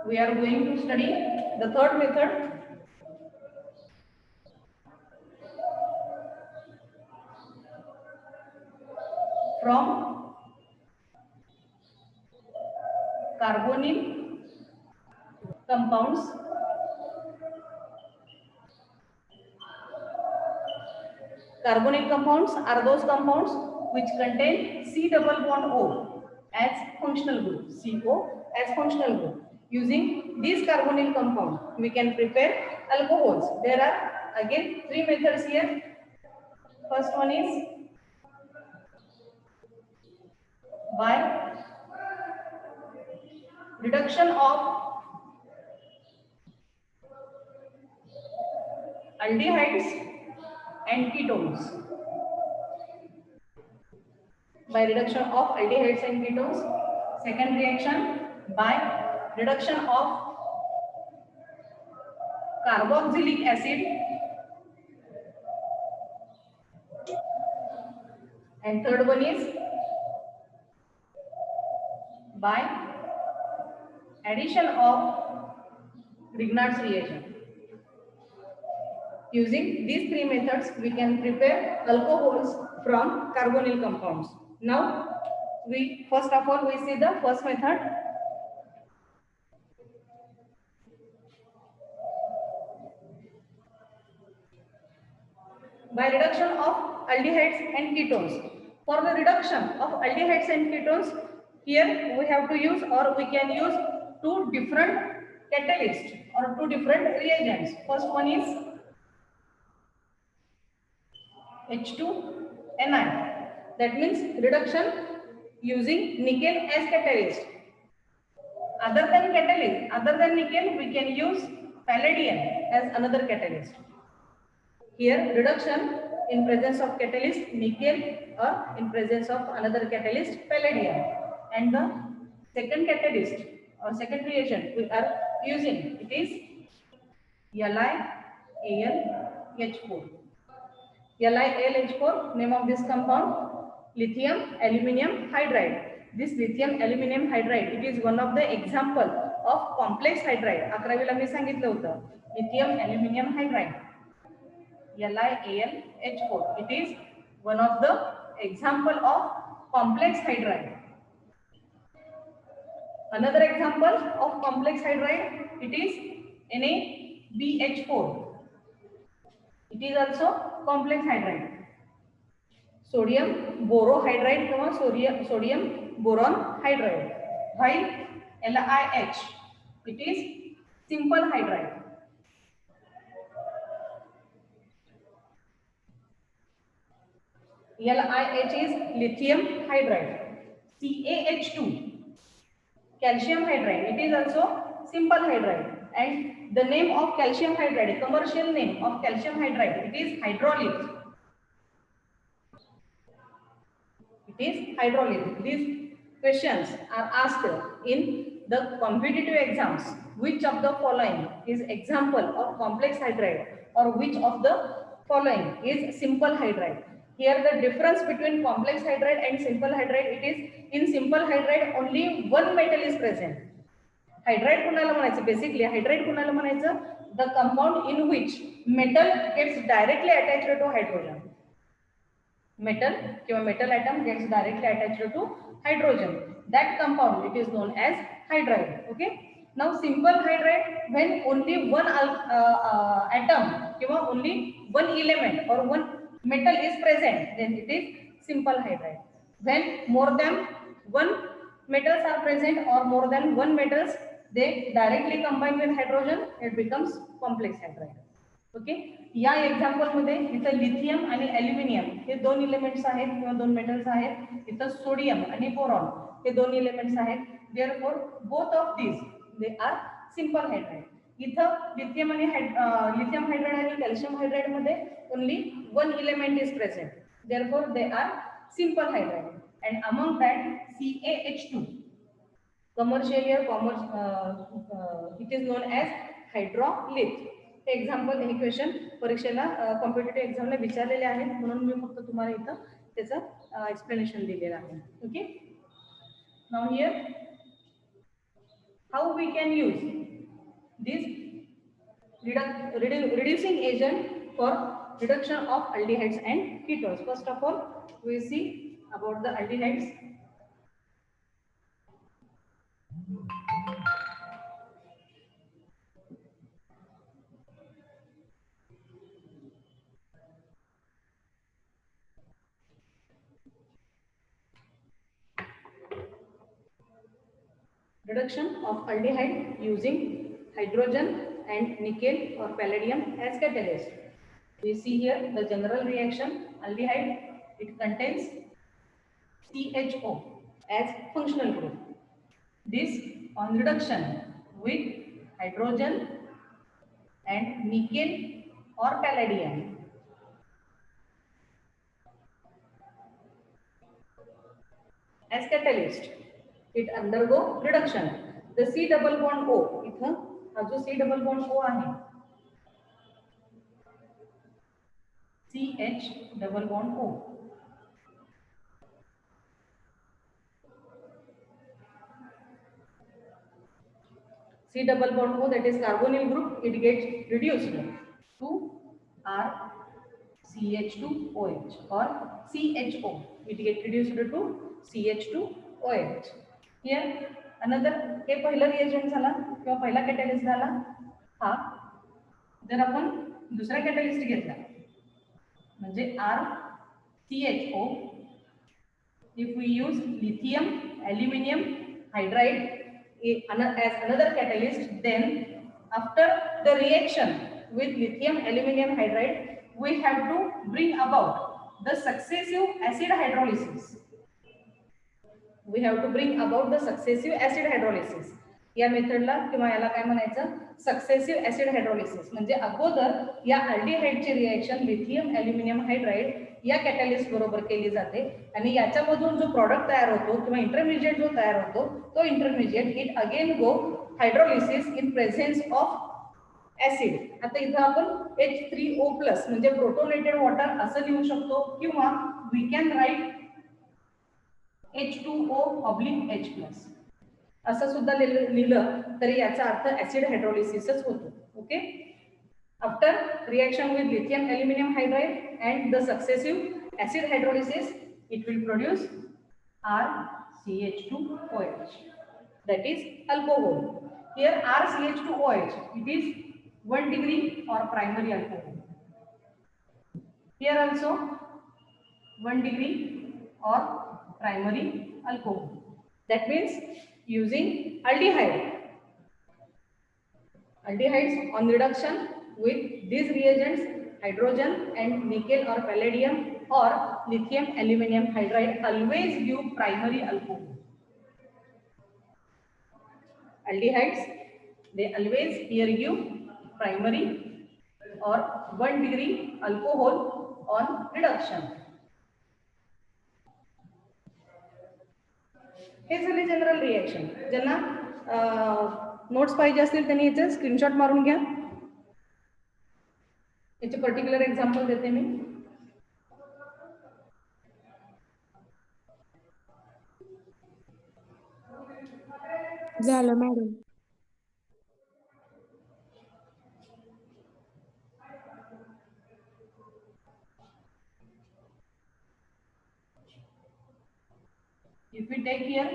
we are going to study the third method. From carbonyl compounds. Carbonyl compounds are those compounds which contain C double bond O as functional group, CO as functional group. Using these carbonyl compound, we can prepare alcohols. There are again three methods here. First one is by reduction of aldehydes and ketones. By reduction of aldehydes and ketones. Second reaction by reduction of carboxylic acid and third one is by addition of Grignard's reagent. Using these three methods, we can prepare alcohols from carbonyl compounds. Now, first of all we see the first method. By reduction of aldehydes and ketones. For the reduction of aldehydes and ketones, here we have to use, or we can use two different catalysts or two different reagents. First one is H2Ni. That means reduction using nickel as catalyst. Other than nickel, we can use palladium as another catalyst. Here, reduction in presence of catalyst nickel or in presence of another catalyst palladium. And the second catalyst or second reagent we are using, it is LiAlH4. LiAlH4, name of this compound, lithium aluminum hydride. This lithium aluminum hydride, it is one of the example of complex hydride. 11वीला मी सांगितलं होतं lithium aluminum hydride. LiAlH4. It is one of the example of complex hydride. Another example of complex hydride, it is NaBH4. It is also complex hydride. Sodium borohydride किंवा sodium boron hydride. While LiH, it is simple hydride. LiH is lithium hydride. CaH2, calcium hydride. It is also simple hydride. And the name of calcium hydride, commercial name of calcium hydride, it is hydrolith. It is hydrolith. These questions are asked in the competitive exams. Which of the following is example of complex hydride, or which of the following is simple hydride? Here the difference between complex hydride and simple hydride, it is in simple hydride only one metal is present. Hydride कुणाला म्हणायचं, basically hydride कुणाला म्हणायचं, the compound in which metal gets directly attached to hydrogen. Metal किंवा metal atom gets directly attached to hydrogen. That compound, it is known as hydride. Okay. Now simple hydride, when only one atom किंवा only one element or one metal is present, then it is simple hydride. When more than one metals are present or more than one metals, they directly combine with hydrogen, it becomes complex hydride. Okay. या example मध्ये इथं lithium आणि aluminium हे दोन elements आहेत किंवा दोन metals आहेत. इथं सोडियम आणि बोरॉन हे दोन एलिमेंट्स आहेत. Therefore both of these they are simple hydride. इथं लिथियम हायड्राइड आणि कॅल्शियम हायड्राइड मध्ये only one element is present. Therefore they are simple hydride. And among that CaH2, commercially it is known as hydrolith. हे example, हे question परीक्षेला competitive एक्झामला विचारलेले आहेत, म्हणून मी फक्त तुम्हाला इथं त्याचं एक्सप्लेनेशन दिलेलं आहे. Okay. Now here how we can use this reducing agent for reduction of aldehydes and ketones. First of all, we see about the aldehydes. Reduction of aldehyde using hydrogen and nickel or palladium as catalyst. We see here the general reaction. Aldehyde, it contains CHO as functional group. This on reduction with hydrogen and nickel or palladium as catalyst, it undergo reduction. The C double bond O, इथं हा जो C double bond O आहे, CH double bond O, C double bond O, that is carbonyl group, it gets reduced to R CH2OH or CHO. It gets reduced to CH2OH. Here another हे पहिला reagent झाला किंवा पहिला catalyst झाला. हा जर आपण दुसरा कॅटॅलिस्ट घेतला म्हणजे RCHO, if we use lithium aluminum hydride as another catalyst, then after the reaction with lithium aluminum hydride, we have to bring about the successive acid hydrolysis. We have to bring about the successive acid hydrolysis. या मेथडला किंवा याला काय म्हणायचं, successive acid hydrolysis. म्हणजे अगोदर या अल्डिहाइडची reaction lithium aluminium hydride या catalyst बरोबर केली जाते आणि याच्यामधून जो प्रॉडक्ट तयार होतो किंवा इंटरमिजिएट जो तयार होतो तो intermediate it again go hydrolysis in presence of acid. आता इथं आपण H3O+ म्हणजे प्रोटोनेटेड वॉटर असं लिहू शकतो किंवा वी कॅन राईट H2O/H+. असं सुद्धा लिहिलं तरी याचा अर्थ ऍसिड हायड्रोलिसिसच होतो. Okay. After reaction with lithium aluminium hydride and the successive acid hydrolysis it will produce RCH2OH, that is alcohol. Here RCH2OH, it is 1 degree or primary alcohol. Here also 1 degree or primary alcohol. That means using aldehydes on reduction with these reagents, hydrogen and nickel or palladium or lithium aluminum hydride, always give primary alcohol. Aldehydes, they always here give primary or 1 degree alcohol on reduction. हे झाले general reaction. ज्यांना notes पाहिजे असतील त्यांनी याचे screenshot मारून घ्या. याचे particular example देते मी. झालं madam. If we take here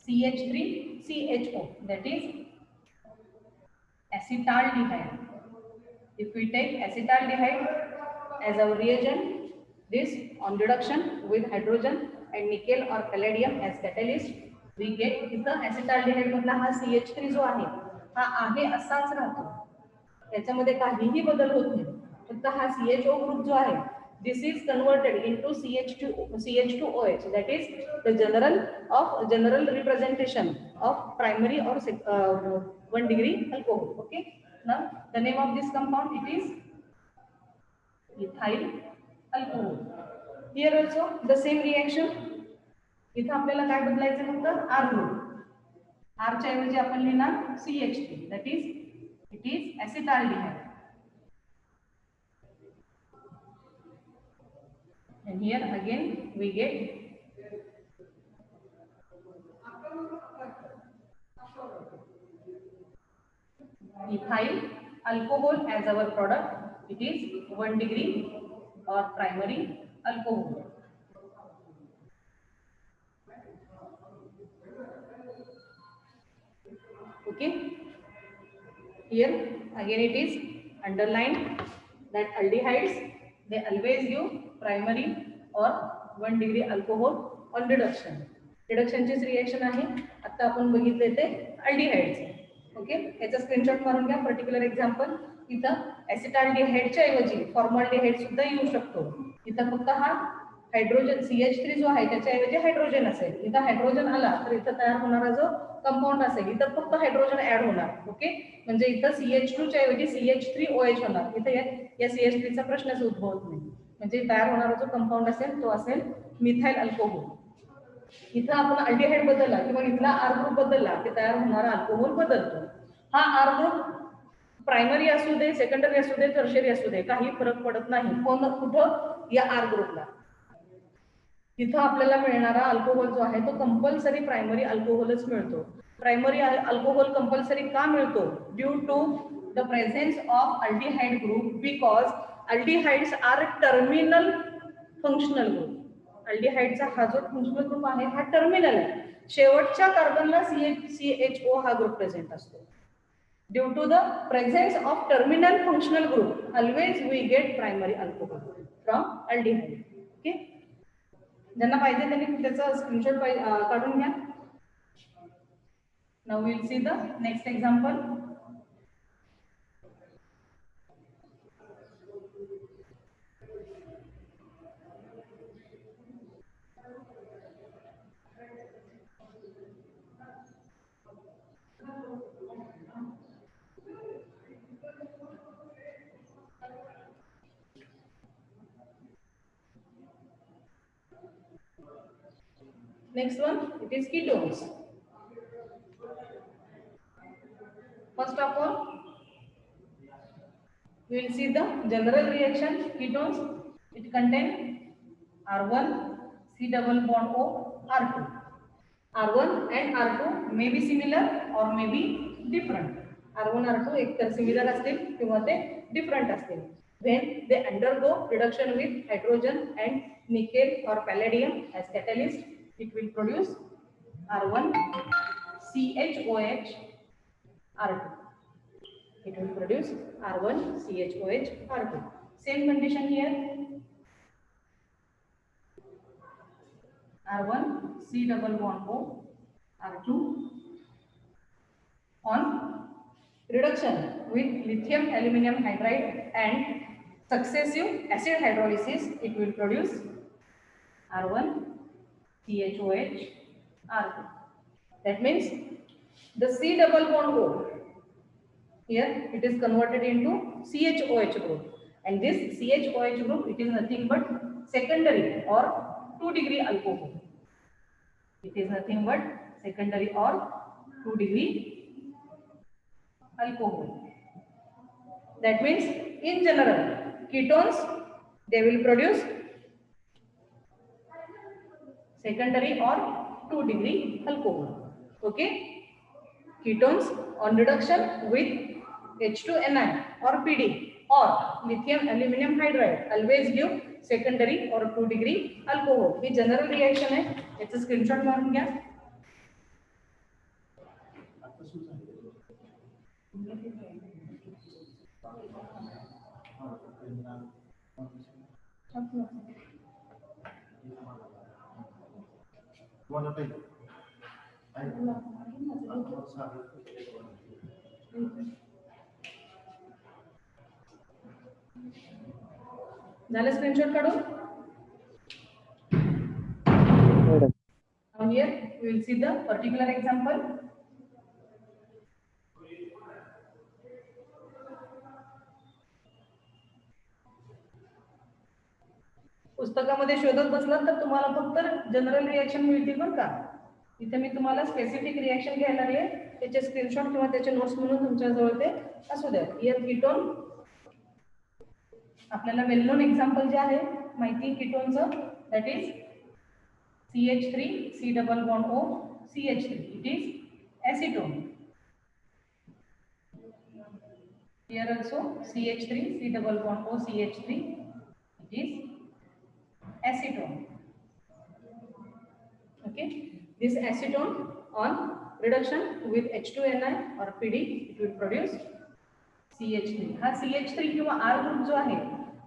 CH3CHO, that is acetaldehyde. If we take acetaldehyde as our reagent, this on reduction with hydrogen and nickel or palladium as catalyst, we get इथं acetaldehyde मधला हा CH3 जो आहे हा आहे असाच राहतो. याच्यामध्ये काहीही बदल होत नाही. फक्त हा CHO ग्रुप जो आहे this is converted into CH2OH, that is the general representation of primary or 1 degree alcohol. Okay, now the name of this compound, it is ethyl alcohol. Here also the same reaction. इथं आपल्याला काय बदलायचं फक्त R group. R च्या ऐवजी आपण लिहिणार CH3, that is it is acetaldehyde. And here again we get ethyl alcohol as our product. It is 1 degree or primary alcohol. Okay. Here again it is underlined that aldehydes, they always give primary or 1 degree alcohol on reduction. Reduction ची reaction आहे. आता आपण बघितले ते aldehydes. Okay, याचा screenshot मारून घ्या. Particular example इथं ऍसिटाल्डिहाइडच्या ऐवजी फॉर्मल्डिहाइड सुद्धा येऊ शकतो. इथं फक्त हा हायड्रोजन CH3 जो आहे त्याच्याऐवजी हायड्रोजन असेल. इथं हायड्रोजन आला तर इथं तयार होणारा जो कंपाऊंड असेल इथं फक्त हायड्रोजन ऍड होणार. ओके, म्हणजे इथं CH2 च्या ऐवजी CH3OH होणार. इथं या CH3 चा प्रश्नच उद्भवत नाही. म्हणजे तयार होणारा जो कंपाऊंड असेल तो असेल मिथाइल अल्कोहोल. इथं आपण अल्डिहाइड बदलला किंवा इथला R ग्रुप बदलला की तयार होणारा अल्कोहोल बदलतो. हा R ग्रुप प्रायमरी असू दे, सेकंडरी असू दे, टर्शियरी असू दे, काही फरक पडत नाही. पण कुठं या R ग्रुपला इथं आपल्याला मिळणारा अल्कोहोल जो आहे तो कंपल्सरी प्रायमरी अल्कोहोलच मिळतो. प्रायमरी अल्कोहोल कंपल्सरी का मिळतो? Due to the presence of aldehyde group, because aldehydes are terminal functional group. अल्डिहाइडचा हा जो फंक्शनल ग्रुप आहे हा टर्मिनल आहे. शेवटच्या कार्बनला CHO हा ग्रुप प्रेझेंट असतो. Due to the presence of terminal functional group always we get primary alcohol from aldehyde. Okay, ज्यांना पाहिजे त्यांनी त्याचा स्क्रीनशॉट काढून घ्या. Now we will see the next example. Next one, it is ketones. First of all, we will see the general reaction. Ketones, it contains R1 C double bond O R2. R1 and R2 may be similar or may be different. R1 R2 एकतर similar असतील किंवा ते different असतील. When they undergo reduction with hydrogen and nickel or palladium as catalyst, it will produce R1 CHOH R2. It will produce R1 CHOH R2. Same condition here. R1 C double bond O R2 on reduction with lithium aluminum hydride and successive acid hydrolysis, it will produce R1 CHOH R2. That means the C double bond O, here it is converted into CHOH group, and this CHOH group, it is nothing but secondary or 2 degree alcohol. It is nothing but secondary or 2 degree alcohol. That means in general ketones, they will produce secondary or 2 degree alcohol. Okay, ketones on reduction with H2NI or PD or lithium aluminum hydride always give secondary or 2 degree alcohol. He general reaction आहे. याचा screenshot मारून घ्या. झालं screenshot काढून. Now here we will see the particular example. पुस्तकामध्ये शोधत बसलात तर तुम्हाला फक्त जनरल रिएक्शन मिळतील बरं का. इथे मी तुम्हाला स्पेसिफिक रिएक्शन घ्यायला लागले, त्याचे स्क्रीनशॉट किंवा त्याचे नोट्स म्हणून तुमच्या जवळ ते असू द्या. हियर कीटोन, आपल्याला वेल नोन एक्झाम्पल जे आहे माहिती कीटोनचं, that is CH3 C double bond O CH3. It is acetone. Here also CH3, C double bond O CH3, it is acetone. Okay, this acetone on reduction with H2Ni or PD, it will produce CH3. हा CH3 किंवा R group जो आहे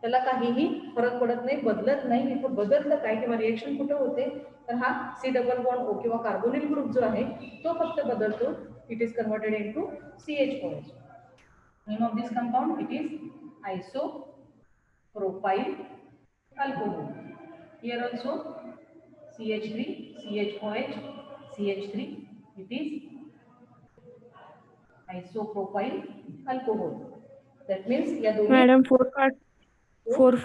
त्याला काहीही फरक पडत नाही, बदलत नाही. इथं बदलतं काय किंवा रिएक्शन कुठे होते तर हा C डबल बॉन्ड O किंवा कार्बोनिल ग्रुप जो आहे तो फक्त बदलतो. It is converted into CH4. Name of this compound, it is isopropyl alcohol. Here also CH3, CHOH, CH3, it is isopropyl alcohol. That means या दोन्ही मॅडम 4 पार्ट 4